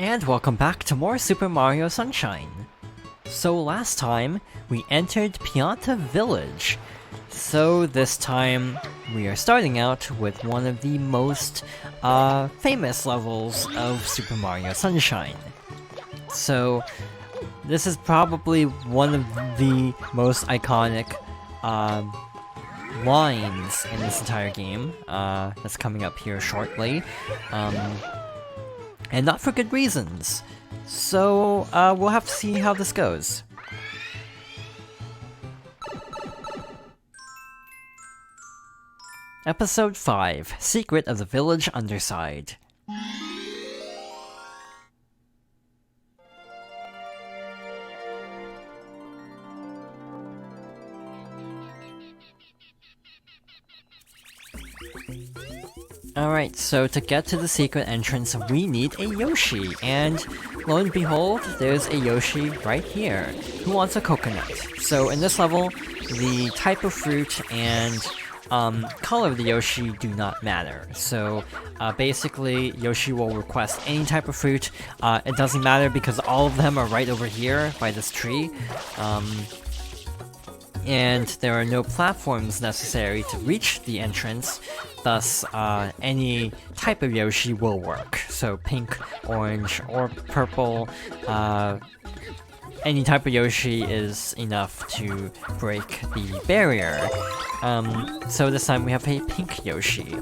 And welcome back to more Super Mario Sunshine. So last time, we entered Pianta Village. So this time, we are starting out with one of the most famous levels of Super Mario Sunshine. So this is probably one of the most iconic lines in this entire game that's coming up here shortly. And not for good reasons. So, we'll have to see how this goes. Episode 5, Secret of the Village Underside. Alright, so to get to the secret entrance, we need a Yoshi, and lo and behold, there's a Yoshi right here, who wants a coconut. So in this level, the type of fruit and color of the Yoshi do not matter. So basically, Yoshi will request any type of fruit. It doesn't matter because all of them are right over here by this tree. And there are no platforms necessary to reach the entrance, thus any type of Yoshi will work. So pink, orange, or purple, any type of Yoshi is enough to break the barrier. So this time we have a pink Yoshi.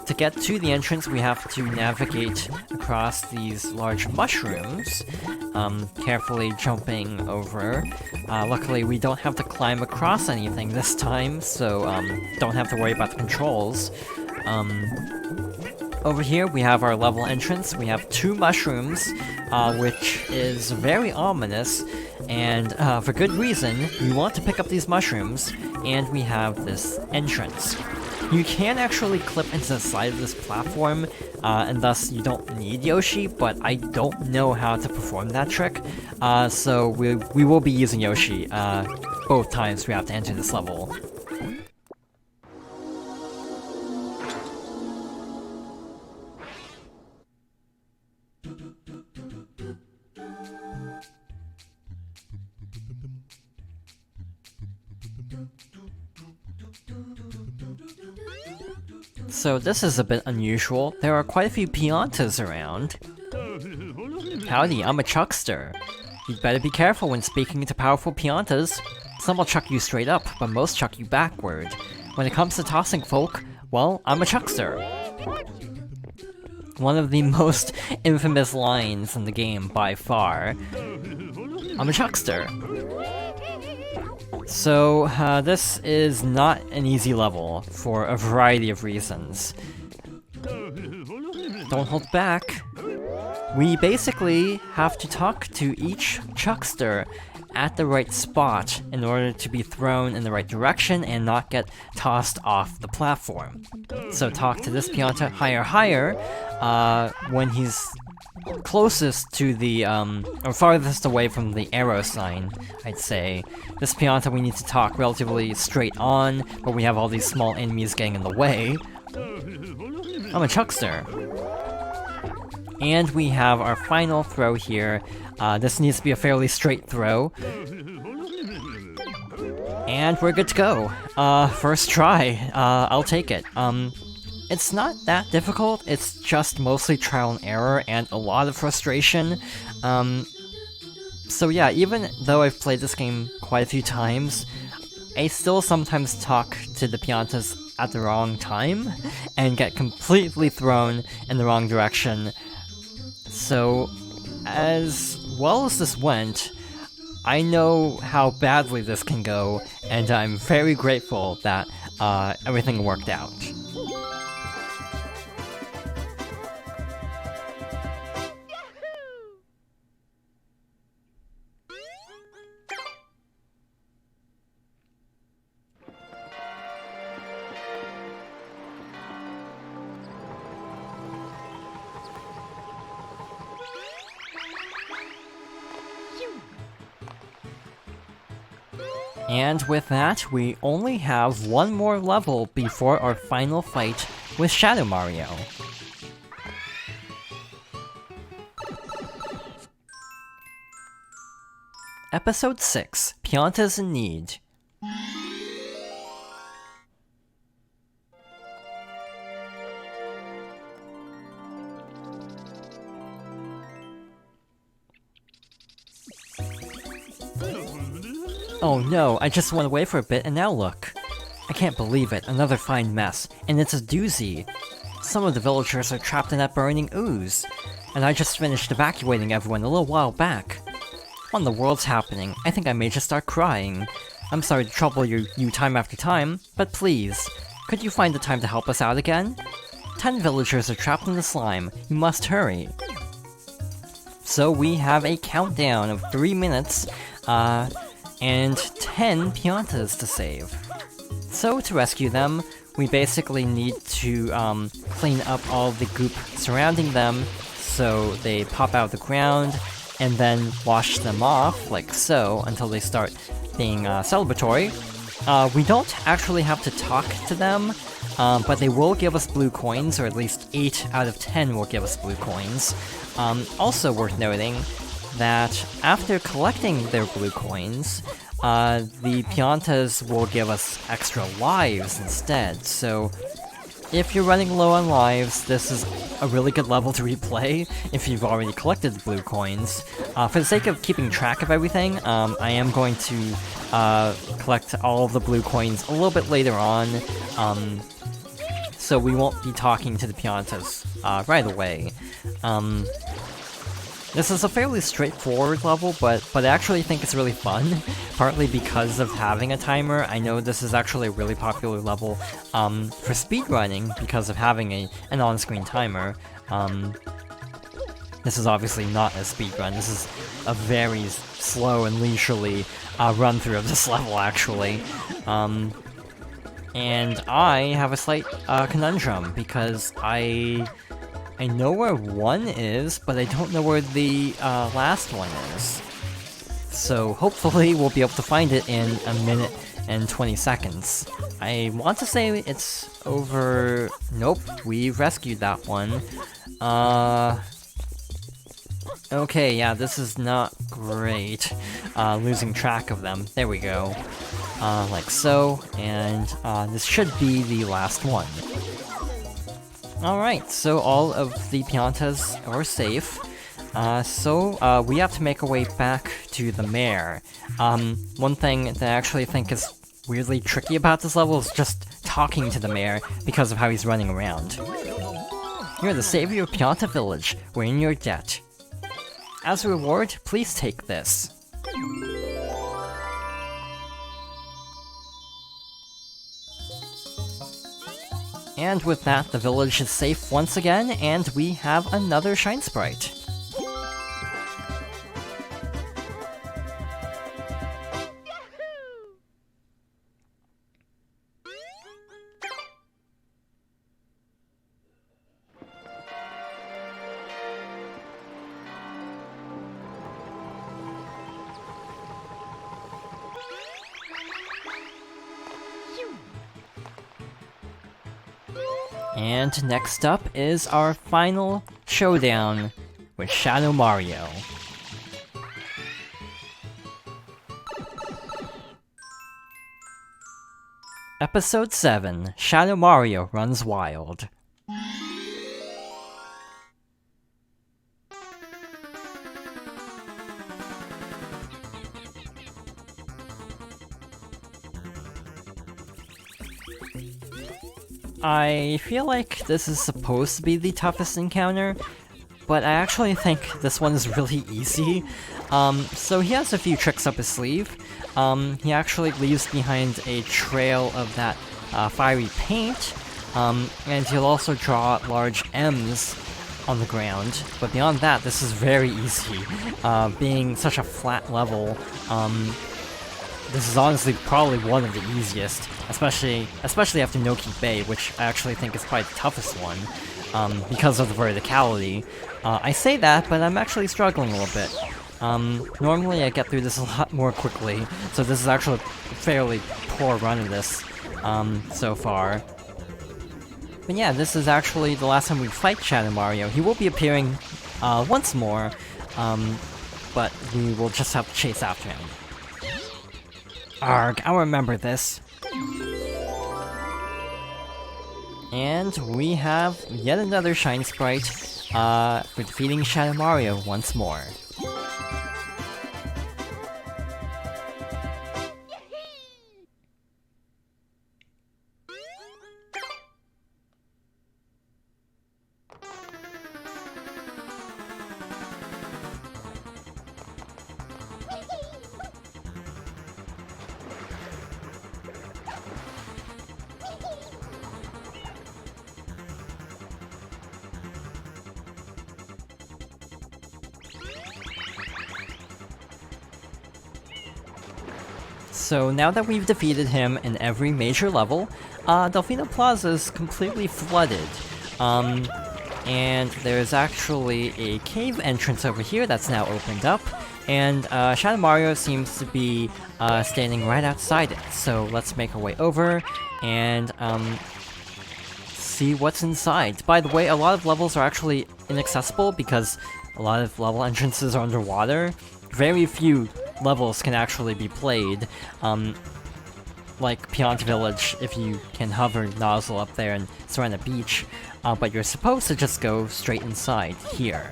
To get to the entrance, we have to navigate across these large mushrooms, carefully jumping over. Luckily, we don't have to climb across anything this time, so don't have to worry about the controls. Over here, we have our level entrance. We have 2 mushrooms, which is very ominous, and for good reason. We want to pick up these mushrooms, and we have this entrance. You can actually clip into the side of this platform, and thus you don't need Yoshi, but I don't know how to perform that trick, so we will be using Yoshi both times we have to enter this level. So this is a bit unusual. There are quite a few Piantas around. Howdy, I'm a Chuckster. You'd better be careful when speaking to powerful Piantas. Some will chuck you straight up, but most chuck you backward. When it comes to tossing folk, well, I'm a Chuckster. One of the most infamous lines in the game by far. I'm a Chuckster. So, this is not an easy level, for a variety of reasons. Don't hold back. We basically have to talk to each Chuckster at the right spot in order to be thrown in the right direction and not get tossed off the platform. So talk to this Pianta higher, when he's closest to the, or farthest away from the arrow sign, I'd say. This Pianta we need to talk relatively straight on, but we have all these small enemies getting in the way. I'm a Chuckster. And we have our final throw here. This needs to be a fairly straight throw. And we're good to go. First try. I'll take it. It's not that difficult, it's just mostly trial and error and a lot of frustration. So yeah, even though I've played this game quite a few times, I still sometimes talk to the Piantas at the wrong time and get completely thrown in the wrong direction. So, as well as this went, I know how badly this can go, and I'm very grateful that everything worked out. And with that, we only have one more level before our final fight with Shadow Mario. Episode 6, Piantas Need. Oh no, I just went away for a bit and now look. I can't believe it, another fine mess, and it's a doozy. Some of the villagers are trapped in that burning ooze, and I just finished evacuating everyone a little while back. What in the world's happening? I think I may just start crying. I'm sorry to trouble you time after time, but please, could you find the time to help us out again? 10 villagers are trapped in the slime, you must hurry. So we have a countdown of 3 minutes, and 10 Piantas to save. So to rescue them, we basically need to clean up all the goop surrounding them so they pop out of the ground, and then wash them off, like so, until they start being celebratory. We don't actually have to talk to them, but they will give us blue coins, or at least 8 out of 10 will give us blue coins. Also worth noting that after collecting their blue coins, the Piantas will give us extra lives instead, so if you're running low on lives, this is a really good level to replay if you've already collected the blue coins. For the sake of keeping track of everything, I am going to collect all of the blue coins a little bit later on, so we won't be talking to the Piantas right away. This is a fairly straightforward level, but I actually think it's really fun, partly because of having a timer. I know this is actually a really popular level for speedrunning because of having an on-screen timer. This is obviously not a speedrun, this is a very slow and leisurely run-through of this level, actually. And I have a slight conundrum, because I know where 1 is, but I don't know where the last one is. So hopefully we'll be able to find it in a minute and 20 seconds. I want to say it's over... Nope, we rescued that one. Okay, yeah, this is not great. Losing track of them. There we go. Like so, and this should be the last one. Alright, so all of the Piantas are safe. So we have to make our way back to the mayor. One thing that I actually think is weirdly tricky about this level is just talking to the mayor because of how he's running around. You're the savior of Pianta Village. We're in your debt. As a reward, please take this. And with that, the village is safe once again, and we have another Shine Sprite. And next up is our final showdown with Shadow Mario. Episode 7, Shadow Mario Runs Wild. I feel like this is supposed to be the toughest encounter, but I actually think this one is really easy. So he has a few tricks up his sleeve. He actually leaves behind a trail of that fiery paint, and he'll also draw large M's on the ground. But beyond that, this is very easy. Being such a flat level, this is honestly probably one of the easiest, especially after Noki Bay, which I actually think is probably the toughest one, because of the verticality. I say that, but I'm actually struggling a little bit. Normally I get through this a lot more quickly, so this is actually a fairly poor run of this, so far. But yeah, this is actually the last time we fight Shadow Mario. He will be appearing, once more, but we will just have to chase after him. Arg, I'll remember this. And we have yet another Shine Sprite for defeating Shadow Mario once more. So now that we've defeated him in every major level, Delfino Plaza is completely flooded. And there's actually a cave entrance over here that's now opened up, and Shadow Mario seems to be standing right outside it. So let's make our way over and see what's inside. By the way, a lot of levels are actually inaccessible because a lot of level entrances are underwater. Very few levels can actually be played, like Pianta Village, if you can hover nozzle up there and surround a beach, but you're supposed to just go straight inside here.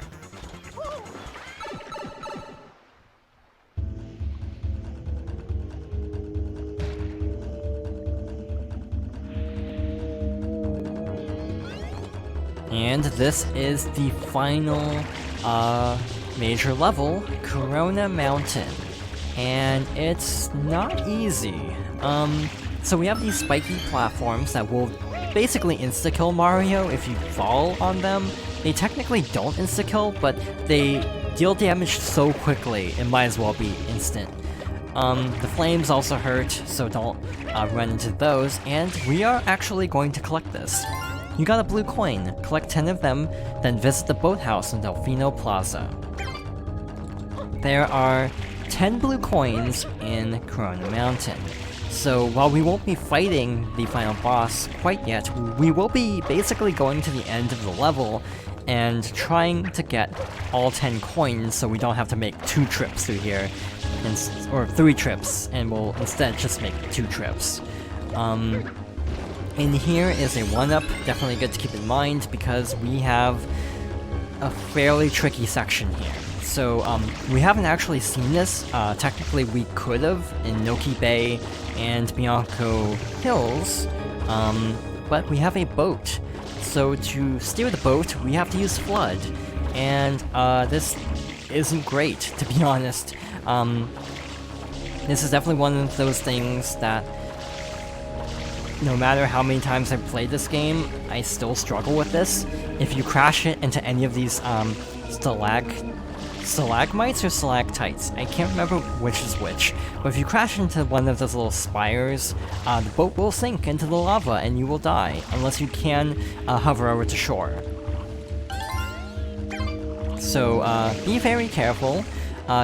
And this is the final major level, Corona Mountain. And it's not easy. So we have these spiky platforms that will basically insta-kill Mario if you fall on them. They technically don't insta-kill, but they deal damage so quickly, it might as well be instant. The flames also hurt, so don't run into those, and we are actually going to collect this. You got a blue coin, collect 10 of them, then visit the boathouse in Delfino Plaza. There are 10 blue coins in Corona Mountain. So while we won't be fighting the final boss quite yet, we will be basically going to the end of the level and trying to get all 10 coins so we don't have to make 2 trips through here, or 3 trips, and we'll instead just make 2 trips. In here is a 1-up, definitely good to keep in mind because we have a fairly tricky section here. So, we haven't actually seen this. Technically we could have in Noki Bay and Bianco Hills, but we have a boat. So to steer the boat, we have to use F.L.U.D, and this isn't great, to be honest. This is definitely one of those things that no matter how many times I've played this game, I still struggle with this. If you crash it into any of these stalagmites or stalactites, I can't remember which is which, but if you crash into one of those little spires, the boat will sink into the lava and you will die, unless you can hover over to shore. So be very careful,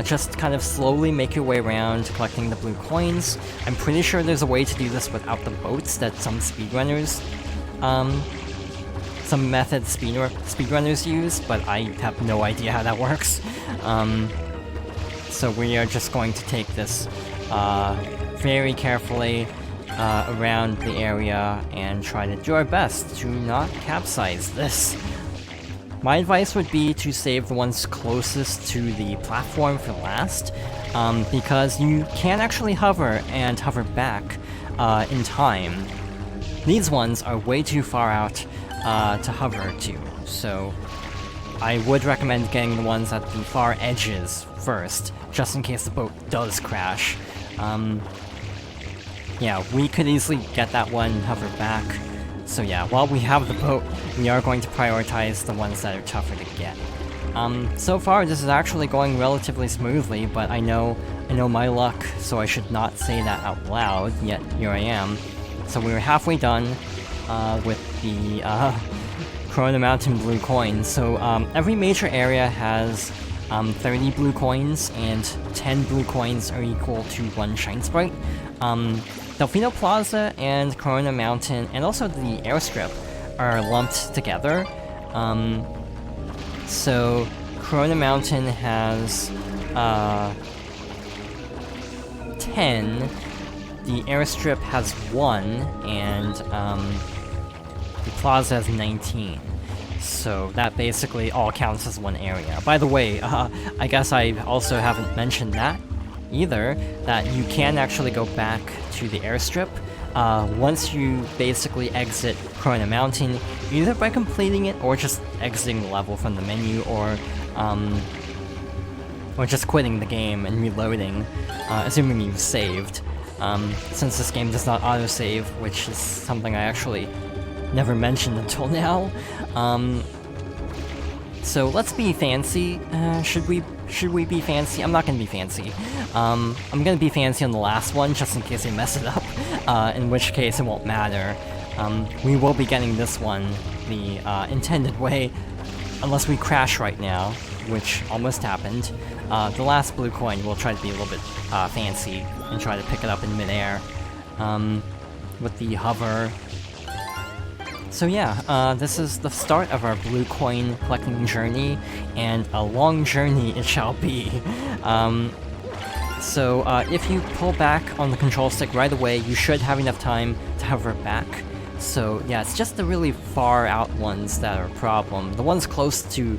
just kind of slowly make your way around collecting the blue coins. I'm pretty sure there's a way to do this without the boats that some speedrunners, some method speedrunners use, but I have no idea how that works. So we are just going to take this very carefully around the area and try to do our best to not capsize this. My advice would be to save the ones closest to the platform for last, because you can actually hover and hover back in time. These ones are way too far out to hover to, so I would recommend getting the ones at the far edges first, just in case the boat does crash. Yeah, we could easily get that one and hover back. So yeah, while we have the boat, we are going to prioritize the ones that are tougher to get. So far this is actually going relatively smoothly, but I know my luck, so I should not say that out loud, yet here I am. So we're halfway done with the Corona Mountain blue coins. So every major area has 30 blue coins, and 10 blue coins are equal to 1 Shine Sprite. Delfino Plaza and Corona Mountain, and also the airstrip, are lumped together. So Corona Mountain has 10, the airstrip has 1, and the plaza has 19. So that basically all counts as one area. By the way, I guess I also haven't mentioned that either, that you can actually go back to the airstrip once you basically exit Corona Mountain, either by completing it or just exiting the level from the menu, or just quitting the game and reloading, assuming you've saved. Since this game does not autosave, which is something I actually never mentioned until now. So let's be fancy. Should we be fancy? I'm not gonna be fancy. I'm gonna be fancy on the last one, just in case I mess it up, in which case it won't matter. We will be getting this one the intended way, unless we crash right now, which almost happened. The last blue coin, we'll try to be a little bit fancy and try to pick it up in midair with the hover. So yeah, this is the start of our blue coin collecting journey, and a long journey it shall be. So if you pull back on the control stick right away, you should have enough time to hover back. So yeah, it's just the really far out ones that are a problem. The ones close to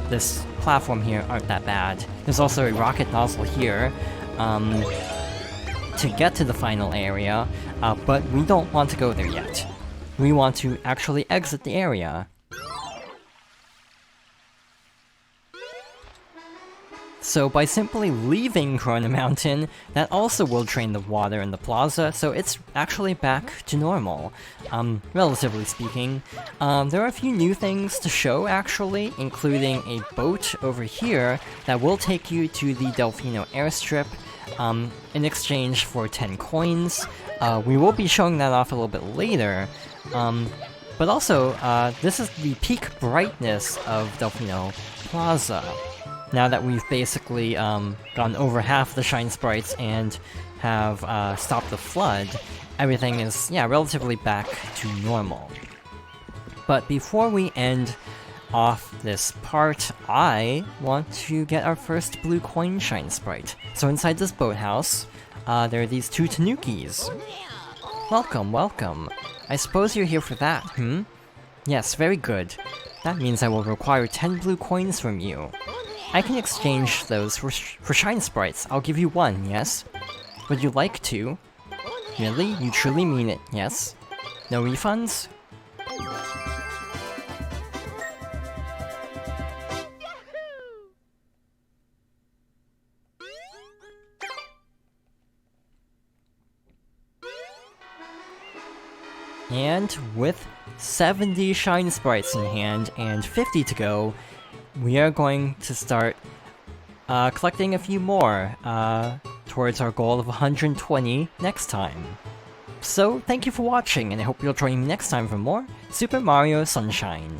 this platform here aren't that bad. There's also a rocket nozzle here to get to the final area, but we don't want to go there yet. We want to actually exit the area. So by simply leaving Corona Mountain, that also will drain the water in the plaza, so it's actually back to normal, relatively speaking. There are a few new things to show, actually, including a boat over here that will take you to the Delfino airstrip, in exchange for 10 coins. We will be showing that off a little bit later, but also, this is the peak brightness of Delfino Plaza. Now that we've basically gone over half the shine sprites and have stopped the F.L.U.D, everything is, yeah, relatively back to normal. But before we end off this part, I want to get our first blue coin shine sprite. So inside this boathouse, there are these 2 Tanukis. Welcome, welcome. I suppose you're here for that, hmm? Yes, very good. That means I will require 10 blue coins from you. I can exchange those for shine sprites. I'll give you 1, yes? Would you like to? Really? You truly mean it, yes? No refunds? And with 70 shine sprites in hand and 50 to go, we are going to start collecting a few more towards our goal of 120 next time. So thank you for watching, and I hope you'll join me next time for more Super Mario Sunshine.